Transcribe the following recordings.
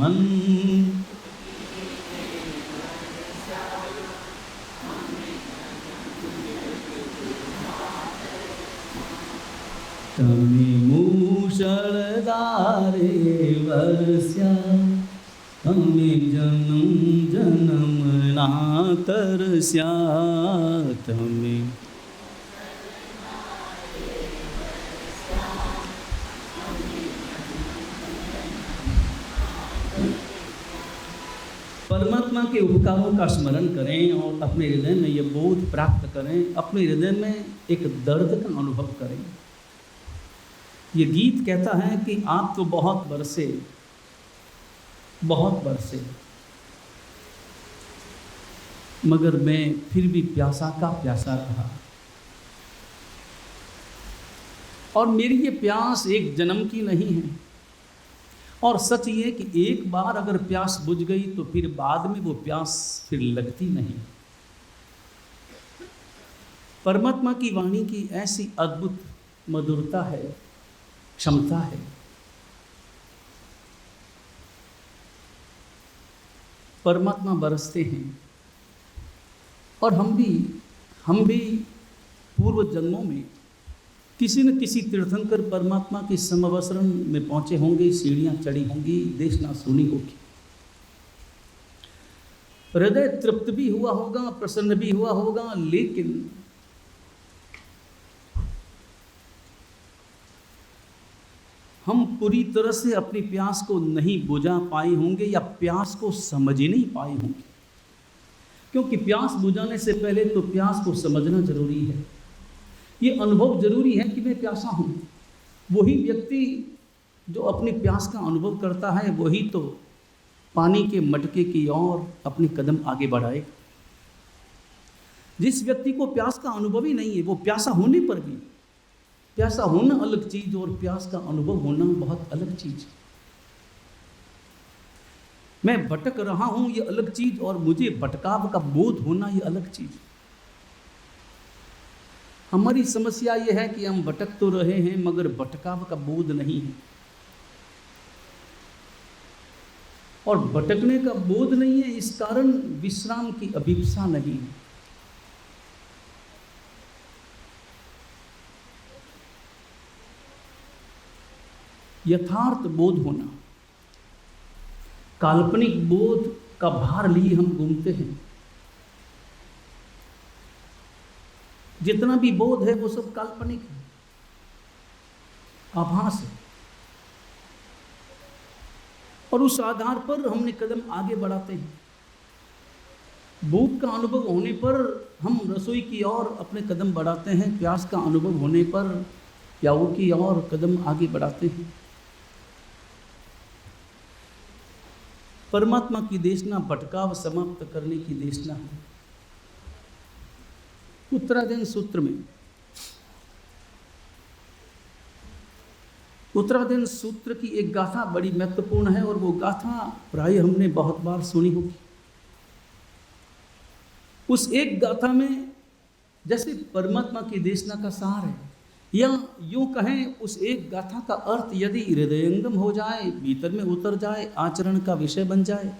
मन। તમે મૂષળધારે વરસ્યા, અમે જન્મ જન્મના તરસ્યા. તમે परमात्मा के उपकारों का स्मरण करें और अपने हृदय में ये बोध प्राप्त करें, अपने हृदय में एक दर्द का अनुभव करें. ये गीत कहता है कि आप तो बहुत बरसे, मगर मैं फिर भी प्यासा का प्यासा रहा. और मेरी ये प्यास एक जन्म की नहीं है. और सच ये कि एक बार अगर प्यास बुझ गई तो फिर बाद में वो प्यास फिर लगती नहीं. परमात्मा की वाणी की ऐसी अद्भुत मधुरता है, क्षमता है. परमात्मा बरसते हैं और हम भी पूर्व जन्मों में किसी न किसी तीर्थंकर परमात्मा के समवसरण में पहुंचे होंगे, सीढ़ियां चढ़ी होंगी, देशना सुनी होगी. हृदय तृप्त भी हुआ होगा, प्रसन्न भी हुआ होगा, लेकिन हम पूरी तरह से अपनी प्यास को नहीं बुझा पाए होंगे या प्यास को समझ ही नहीं पाए होंगे. क्योंकि प्यास बुझाने से पहले तो प्यास को समझना जरूरी है. ये अनुभव जरूरी है कि मैं प्यासा हूँ. वही व्यक्ति जो अपनी प्यास का अनुभव करता है वही तो पानी के मटके की ओर अपनी कदम आगे बढ़ाएगा. जिस व्यक्ति को प्यास का अनुभव ही नहीं है, वो प्यासा होने पर भी, प्यासा होना अलग चीज और प्यास का अनुभव होना बहुत अलग चीज. मैं भटक रहा हूं ये अलग चीज और मुझे भटकाव का बोध होना ये अलग चीज. हमारी समस्या ये है कि हम भटक तो रहे हैं मगर भटकाव का बोध नहीं है. और भटकने का बोध नहीं है, इस कारण विश्राम की अभिप्सा नहीं है. यथार्थ बोध होना, काल्पनिक बोध का भार लिए हम घूमते हैं. जितना भी बोध है वो सब काल्पनिक है, आभास है. और उस आधार पर हमने कदम आगे बढ़ाते हैं. भूख का अनुभव होने पर हम रसोई की ओर अपने कदम बढ़ाते हैं, प्यास का अनुभव होने पर प्याऊ की ओर कदम आगे बढ़ाते हैं. परमात्मा की देशना भटकाव समाप्त करने की देशना है. उत्तराधीन सूत्र में, उत्तराधीन सूत्र की एक गाथा बड़ी महत्वपूर्ण है और वो गाथा प्राय हमने बहुत बार सुनी होगी. उस एक गाथा में जैसे परमात्मा की देशना का सार है, या यूं कहें उस एक गाथा का अर्थ यदि हृदयंगम हो जाए, भीतर में उतर जाए, आचरण का विषय बन जाए,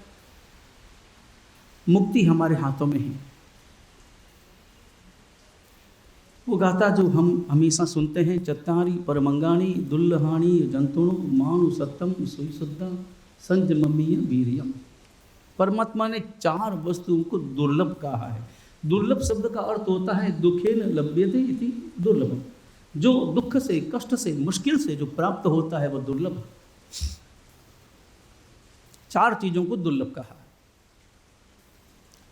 मुक्ति हमारे हाथों में है. वो गाथा जो हम हमेशा सुनते हैं, चत्तारी परमंगाणी दुल्लहानी जंतुणु मानु सत्तम सुईशुद्धा संजममीय वीर्यम. परमात्मा ने 4 वस्तुओं को दुर्लभ कहा है. दुर्लभ शब्द का अर्थ होता है दुखेन लभ्यते इति दुर्लभ. जो दुख से, कष्ट से, मुश्किल से जो प्राप्त होता है वो दुर्लभ. 4 चीजों को दुर्लभ कहा.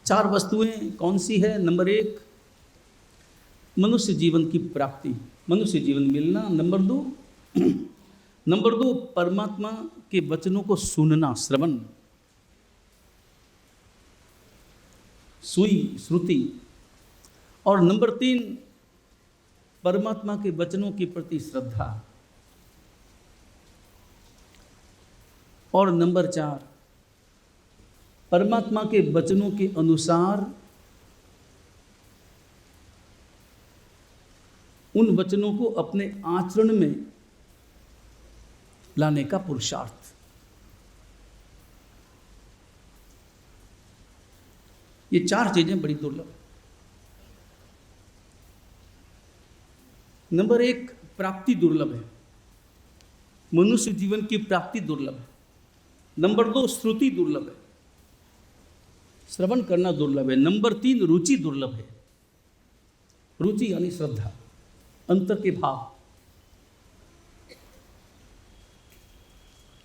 4 वस्तुएं कौन सी है? नंबर 1 मनुष्य जीवन की प्राप्ति, मनुष्य जीवन मिलना. नंबर 2 परमात्मा के वचनों को सुनना, श्रवण, सुई, श्रुति. और नंबर 3 परमात्मा के वचनों के प्रति श्रद्धा. और नंबर 4 परमात्मा के वचनों के अनुसार उन वचनों को अपने आचरण में लाने का पुरुषार्थ. ये 4 चीजें बड़ी दुर्लभ। नंबर 1, प्राप्ति दुर्लभ है, मनुष्य जीवन की प्राप्ति दुर्लभ है। नंबर 2, श्रुति दुर्लभ है, श्रवण करना दुर्लभ है। नंबर 3, रुचि दुर्लभ है, रुचि यानी श्रद्धा, अंतर के भाव।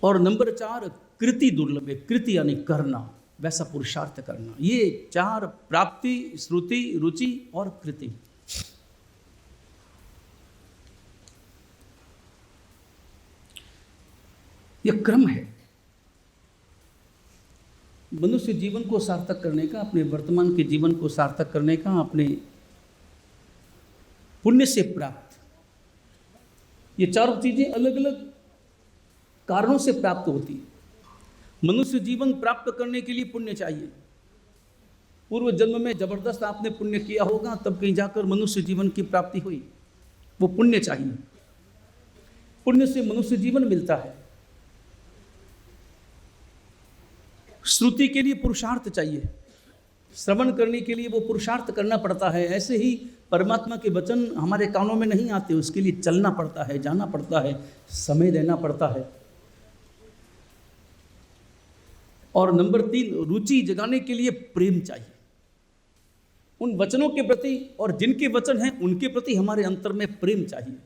और नंबर 4, कृति दुर्लभ है, कृति यानी करना, वैसा पुरुषार्थ करना। ये 4, प्राप्ति, श्रुति, रुचि और कृति। यह क्रम है मनुष्य जीवन को सार्थक करने का, अपने वर्तमान के जीवन को सार्थक करने का, अपने पुण्य से प्राप्त। ये 4 चीजें अलग अलग कारणों से प्राप्त होती है। मनुष्य जीवन प्राप्त करने के लिए पुण्य चाहिए। पूर्व जन्म में जबरदस्त आपने पुण्य किया होगा, तब कहीं जाकर मनुष्य जीवन की प्राप्ति हुई, वो पुण्य चाहिए। पुण्य से मनुष्य जीवन मिलता है। श्रुति के लिए पुरुषार्थ चाहिए, श्रवण करने के लिए वो पुरुषार्थ करना पड़ता है। ऐसे ही परमात्मा के वचन हमारे कानों में नहीं आते, उसके लिए चलना पड़ता है, जाना पड़ता है, समय देना पड़ता है। और नंबर 3, रुचि जगाने के लिए प्रेम चाहिए उन वचनों के प्रति, और जिनके वचन हैं उनके प्रति हमारे अंतर में प्रेम चाहिए।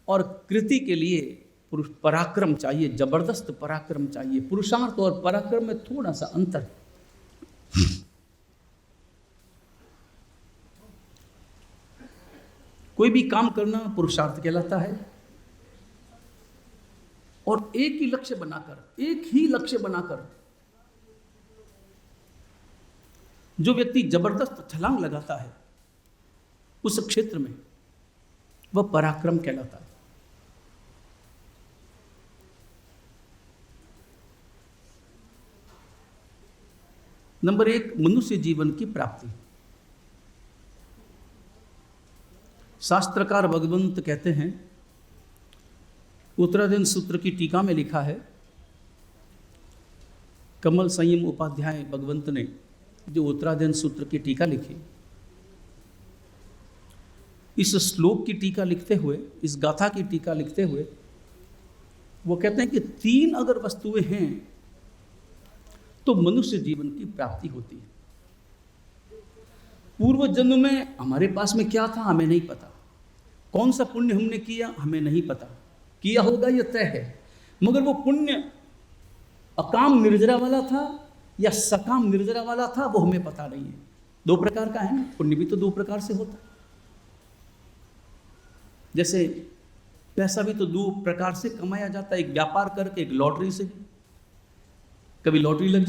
और कृति के लिए पराक्रम चाहिए, जबरदस्त पराक्रम चाहिए। पुरुषार्थ और पराक्रम में थोड़ा सा अंतर है। कोई भी काम करना पुरुषार्थ कहलाता है, और एक ही लक्ष्य बनाकर जो व्यक्ति जबरदस्त छलांग लगाता है उस क्षेत्र में, वह पराक्रम कहलाता है। नंबर 1, मनुष्य जीवन की प्राप्ति। शास्त्रकार भगवंत कहते हैं, उत्तराधीन सूत्र की टीका में लिखा है, कमल संयम उपाध्याय भगवंत ने जो उत्तराधीन सूत्र की टीका लिखी, इस श्लोक की टीका लिखते हुए, इस गाथा की टीका लिखते हुए वो कहते हैं कि 3 अगर वस्तुएं हैं तो मनुष्य जीवन की प्राप्ति होती है। पूर्व जन्म में हमारे पास में क्या था हमें नहीं पता, कौन सा पुण्य हमने किया हमें नहीं पता, किया होगा यह तय है, मगर वो पुण्य अकाम निर्जरा वाला था या सकाम निर्जरा वाला था वो हमें पता नहीं है। 2 प्रकार का है ना, पुण्य भी तो 2 प्रकार से होता है। जैसे पैसा भी तो 2 प्रकार से कमाया जाता है, एक व्यापार करके, एक लॉटरी से। कभी लॉटरी लग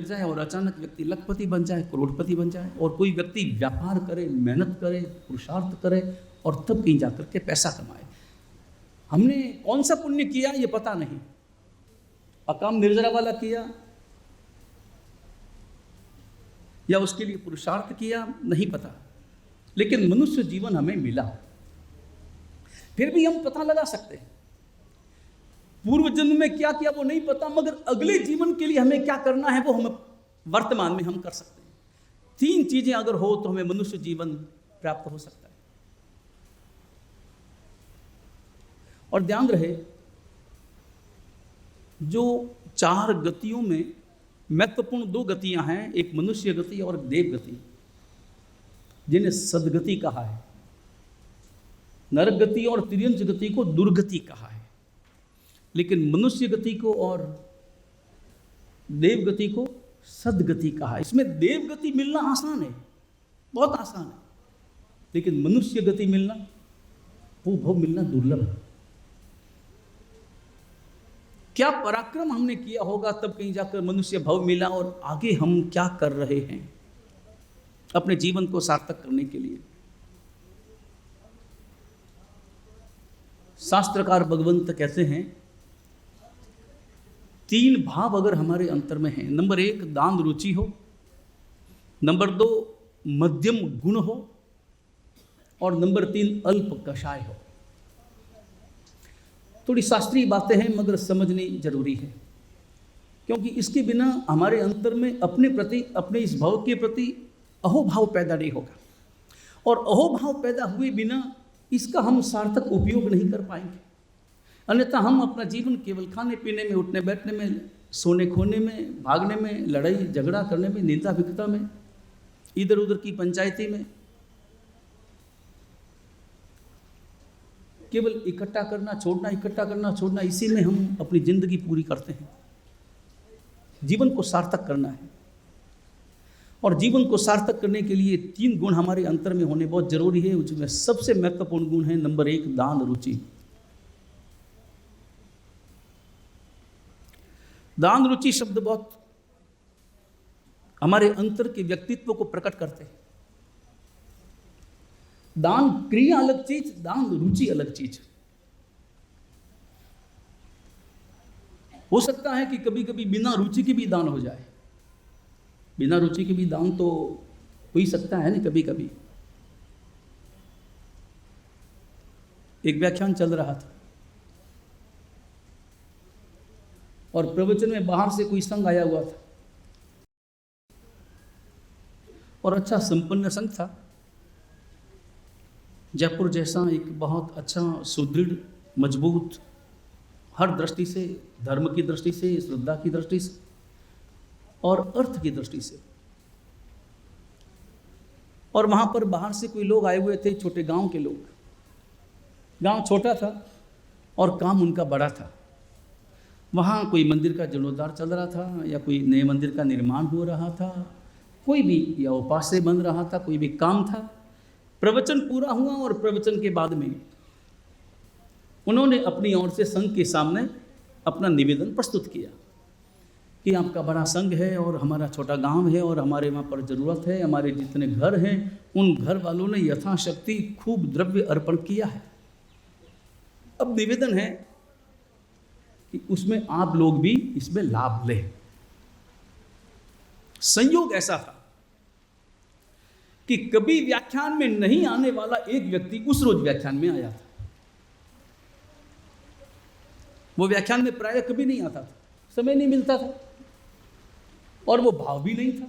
जाए और अचानक व्यक्ति लखपति बन जाए, करोड़पति बन जाए, और कोई व्यक्ति व्यापार करे, मेहनत करे, पुरुषार्थ करे और तब कहीं जाकर के पैसा कमाए। हमने कौन सा पुण्य किया ये पता नहीं, अकाम निर्जरा वाला किया या उसके लिए पुरुषार्थ किया नहीं पता, लेकिन मनुष्य जीवन हमें मिला। फिर भी हम पता लगा सकते हैं पूर्व जन्म में क्या किया वो नहीं पता, मगर अगले जीवन के लिए हमें क्या करना है वो हम वर्तमान में हम कर सकते हैं। 3 चीजें अगर हो तो हमें मनुष्य जीवन प्राप्त हो सकता है। और ध्यान रहे, जो 4 गतियों में महत्वपूर्ण 2 गतियां हैं, एक मनुष्य गति और देव गति, जिन्हें सदगति कहा है। नरक गति और तिर्यंच गति को दुर्गति कहा है, लेकिन मनुष्य गति को और देव गति को सदगति कहा है। इसमें देव गति मिलना आसान है, बहुत आसान है, लेकिन मनुष्य गति मिलना, वो भव मिलना दुर्लभ है। क्या पराक्रम हमने किया होगा तब कहीं जाकर मनुष्य भव मिला, और आगे हम क्या कर रहे हैं अपने जीवन को सार्थक करने के लिए। शास्त्रकार भगवंत कहते हैं 3 भाव अगर हमारे अंतर में हैं, नंबर 1 दान रुचि हो, नंबर 2 मध्यम गुण हो, और नंबर 3 अल्प कषाय हो। थोड़ी शास्त्रीय बातें हैं मगर समझनी जरूरी है। क्योंकि इसके बिना हमारे अंतर में अपने प्रति, अपने इस भाव के प्रति अहोभाव पैदा नहीं होगा, और अहोभाव पैदा हुए बिना इसका हम सार्थक उपयोग नहीं कर पाएंगे। अन्यथा हम अपना जीवन केवल खाने पीने में, उठने बैठने में, सोने खोने में, भागने में, लड़ाई झगड़ा करने में, निंदा विकता में, इधर उधर की पंचायती में, केवल इकट्ठा करना छोड़ना, इकट्ठा करना छोड़ना, इसी में हम अपनी जिंदगी पूरी करते हैं। जीवन को सार्थक करना है, और जीवन को सार्थक करने के लिए 3 गुण हमारे अंतर में होने बहुत जरूरी है। उसमें सबसे महत्वपूर्ण गुण है नंबर 1, दान रुचि। दान रुचि शब्द बहुत हमारे अंतर के व्यक्तित्व को प्रकट करते हैं। दान क्रिया अलग चीज, दान रुचि अलग चीज। हो सकता है कि कभी कभी बिना रुचि के भी दान हो जाए, बिना रुचि के भी दान तो हो ही सकता है ना कभी कभी। एक व्याख्यान चल रहा था और प्रवचन में बाहर से कोई संघ आया हुआ था, और अच्छा संपन्न संघ था। जयपुर जैसा एक बहुत अच्छा सुदृढ़ मजबूत, हर दृष्टि से, धर्म की दृष्टि से, श्रद्धा की दृष्टि से और अर्थ की दृष्टि से। और वहाँ पर बाहर से कोई लोग आए हुए थे, छोटे गांव के लोग। गांव छोटा था और काम उनका बड़ा था। वहाँ कोई मंदिर का जीर्णोद्धार चल रहा था, या कोई नए मंदिर का निर्माण हो रहा था, कोई भी, या उपास्य बन रहा था, कोई भी काम था। प्रवचन पूरा हुआ और प्रवचन के बाद में उन्होंने अपनी ओर से संघ के सामने अपना निवेदन प्रस्तुत किया कि आपका बड़ा संघ है और हमारा छोटा गांव है और हमारे वहाँ पर ज़रूरत है, हमारे जितने घर हैं उन घर वालों ने यथाशक्ति खूब द्रव्य अर्पण किया है। अब निवेदन है कि उसमें आप लोग भी इसमें लाभ लें। संयोग ऐसा था कि कभी व्याख्यान में नहीं आने वाला एक व्यक्ति उस रोज व्याख्यान में आया था। वो व्याख्यान में प्रायः कभी नहीं आता था, समय नहीं मिलता था और वो भाव भी नहीं था।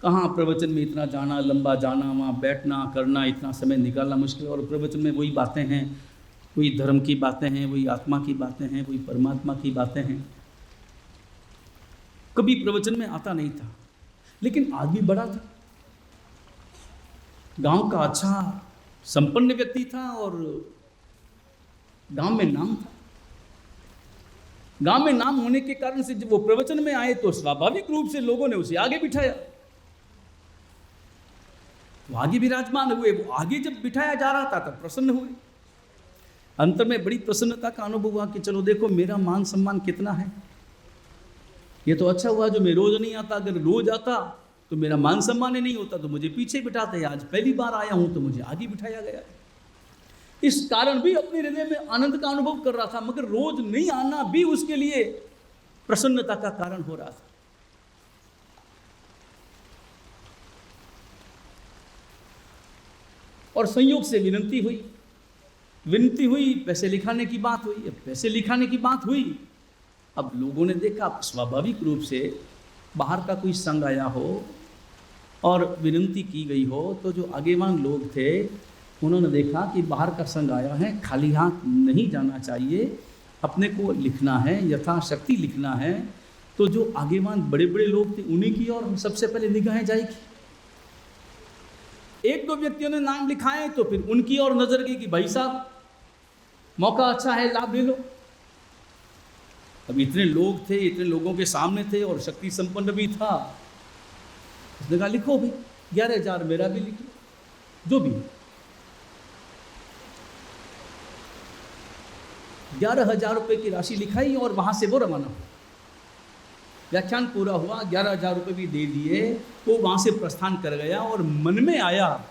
कहाँ प्रवचन में इतना जाना, लंबा जाना, वहाँ बैठना करना, इतना समय निकालना मुश्किल। और प्रवचन में वही बातें हैं, वही धर्म की बातें हैं, वही आत्मा की बातें हैं, वही परमात्मा की बातें हैं। कभी प्रवचन में आता नहीं था, लेकिन आदमी बड़ा था, गांव का अच्छा संपन्न व्यक्ति था और गांव में नाम था। गांव में नाम होने के कारण से जब वो प्रवचन में आए तो स्वाभाविक रूप से लोगों ने उसे आगे बिठाया। वो आगे विराजमान हुए। वो आगे जब बिठाया जा रहा था तब प्रसन्न हुए। अंतर में बड़ी प्रसन्नता का अनुभव हुआ कि चलो देखो मेरा मान सम्मान कितना है। ये तो अच्छा हुआ जो मैं रोज नहीं आता, अगर रोज आता तो मेरा मान सम्मान ही नहीं होता, तो मुझे पीछे बिठाते। आज पहली बार आया हूं तो मुझे आगे बिठाया गया। इस कारण भी अपने हृदय में आनंद का अनुभव कर रहा था, मगर रोज नहीं आना भी उसके लिए प्रसन्नता का कारण हो रहा था। और संयोग से विनती हुई, पैसे लिखाने की बात हुई। अब पैसे लिखाने की बात हुई, अब लोगों ने देखा स्वाभाविक रूप से बाहर का कोई संघ आया हो और विनती की गई हो, तो जो आगेवान लोग थे उन्होंने देखा कि बाहर का संघ आया है, खाली हाथ नहीं जाना चाहिए, अपने को लिखना है, यथाशक्ति लिखना है। तो जो आगेवान बड़े बड़े लोग थे उन्हीं की ओर सबसे पहले निगाहें जाएगी। एक दो व्यक्तियों ने नाम लिखाए तो फिर उनकी ओर नजर गई कि भाई साहब मौका अच्छा है, लाभ ले लो। अब इतने लोग थे, इतने लोगों के सामने थे और शक्ति संपन्न भी था। उसने कहा लिखो भी, 11,000 मेरा भी लिख लो, जो भी 11,000 रुपये की राशि लिखाई और वहां से वो रवाना हुआ। व्याख्यान पूरा हुआ, 11,000 रुपये भी दे दिए, वो वहां से प्रस्थान कर गया। और मन में आया,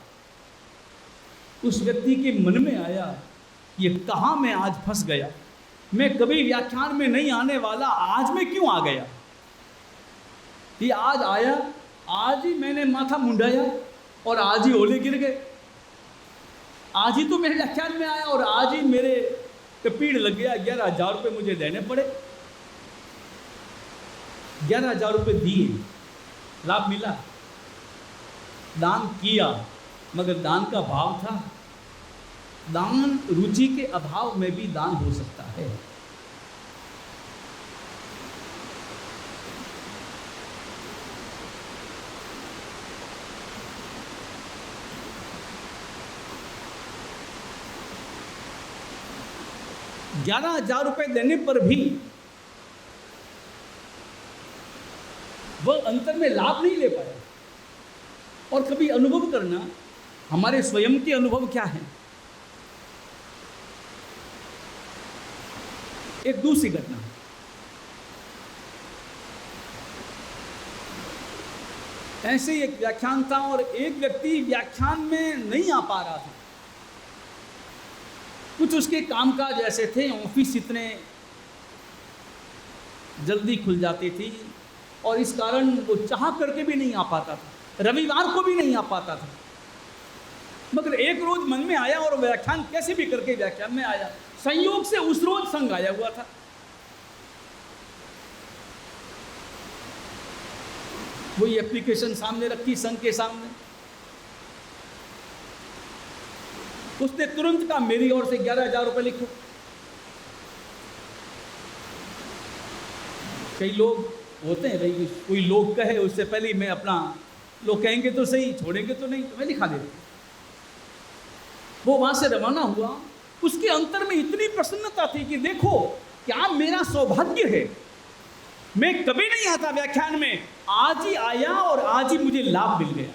उस व्यक्ति के मन में आया, ये कहाँ मैं आज फंस गया। मैं कभी व्याख्यान में नहीं आने वाला, आज मैं क्यों आ गया। ये आज आया, आज ही मैंने माथा मुंडाया और आज ही ओले गिर गए। आज ही तो मेरे व्याख्यान में आया और आज ही मेरे तो पीड़ लग गया, 11,000 रुपये मुझे देने पड़े। 11,000 रुपये दिए, लाभ मिला, दान किया, मगर दान का भाव था। दान रुचि के अभाव में भी दान हो सकता है। ₹11,000 देने पर भी वह अंतर में लाभ नहीं ले पाया। और कभी अनुभव करना, हमारे स्वयं के अनुभव क्या है। एक दूसरी घटना, ऐसे एक व्याख्यान था और एक व्यक्ति व्याख्यान में नहीं आ पा रहा था। कुछ उसके कामकाज ऐसे थे, ऑफिस इतने जल्दी खुल जाती थी और इस कारण वो चाह करके भी नहीं आ पाता था, रविवार को भी नहीं आ पाता था। मगर एक रोज मन में आया और व्याख्यान कैसे भी करके व्याख्यान में आया। संयोग से उस रोज संग आया हुआ था। वही एप्लीकेशन सामने रखी संघ के सामने। उसने तुरंत कहा मेरी ओर से 11,000 रुपये लिखो। कई लोग होते हैं भाई, कोई लोग कहे उससे पहले मैं अपना, लोग कहेंगे तो सही, छोड़ेंगे तो नहीं, तो मैं लिखा देता। वो वहां से रवाना हुआ। उसके अंतर में इतनी प्रसन्नता थी कि देखो क्या मेरा सौभाग्य है, मैं कभी नहीं आता व्याख्यान में, आज ही आया और आज ही मुझे लाभ मिल गया।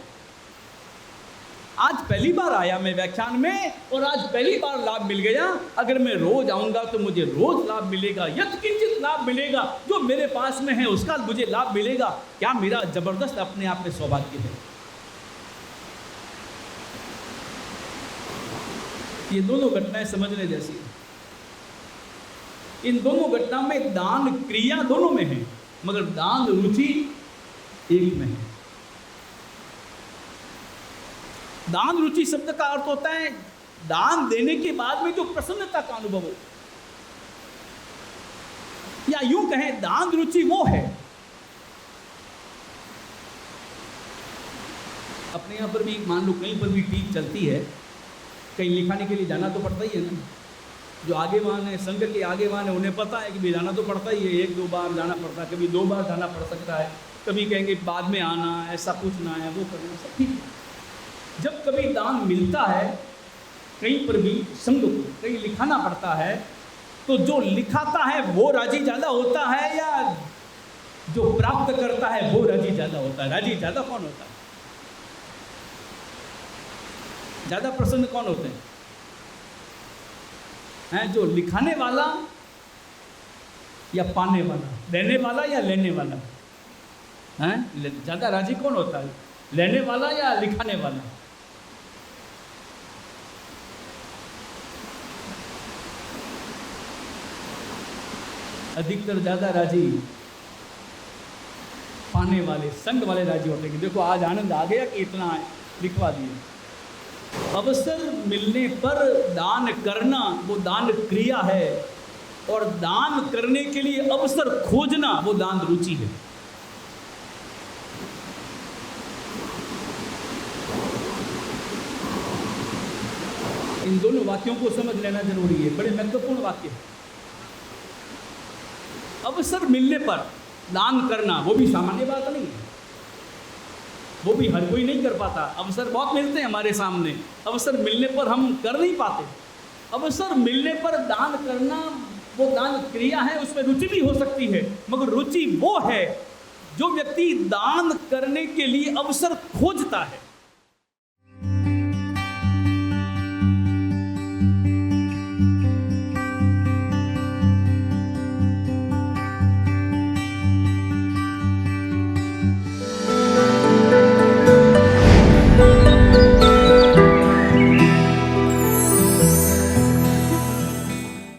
आज पहली बार आया मैं व्याख्यान में और आज पहली बार लाभ मिल गया। अगर मैं रोज आऊंगा तो मुझे रोज लाभ मिलेगा, यत्किंचित लाभ मिलेगा, जो मेरे पास में है उसका मुझे लाभ मिलेगा। क्या मेरा जबरदस्त अपने आप में सौभाग्य है। ये दोनों घटनाएं समझने जैसी हैं। इन दोनों घटनाओं में दान क्रिया दोनों में है, मगर दान रुचि एक में है। दान रुचि शब्द का अर्थ होता है दान देने के बाद में जो प्रसन्नता का अनुभव हो, या यूं कहें दान रुचि वो है। अपने यहां पर भी मान लो कहीं पर भी टीम चलती है, कहीं लिखाने के लिए जाना तो पड़ता ही है ना। जो आगेवान है, संघ के आगेवान है, उन्हें पता है कि भी जाना तो पड़ता ही है। 1-2 बार जाना पड़ता है, कभी 2 बार जाना पड़ सकता है, कभी कहेंगे बाद में आना, ऐसा कुछ ना है, वो करना, सब ठीक है। जब कभी दान मिलता है कहीं पर भी संघ को कहीं लिखाना पड़ता है, तो जो लिखाता है वो राजी ज़्यादा होता है या जो प्राप्त करता है वो राजी ज़्यादा होता है? राजी ज़्यादा कौन होता है? ज़्यादा प्रसन्न कौन होते हैं? जो लिखाने वाला या पाने वाला, देने वाला या लेने वाला? हैं ज़्यादा राजी कौन होता है, लेने वाला या लिखाने वाला? अधिकतर ज़्यादा राजी पाने वाले, संघ वाले राजी होते हैं कि देखो आज आनंद आ गया कि इतना लिखवा दिए। अवसर मिलने पर दान करना वो दान क्रिया है, और दान करने के लिए अवसर खोजना वो दान रुचि है। इन दोनों वाक्यों को समझ लेना जरूरी है, बड़े महत्वपूर्ण वाक्य है। अवसर मिलने पर दान करना वो भी सामान्य बात नहीं है, वो भी हर कोई नहीं कर पाता। अवसर बहुत मिलते हैं हमारे सामने, अवसर मिलने पर हम कर नहीं पाते। अवसर मिलने पर दान करना वो दान क्रिया है, उसमें रुचि भी हो सकती है, मगर रुचि वो है जो व्यक्ति दान करने के लिए अवसर खोजता है।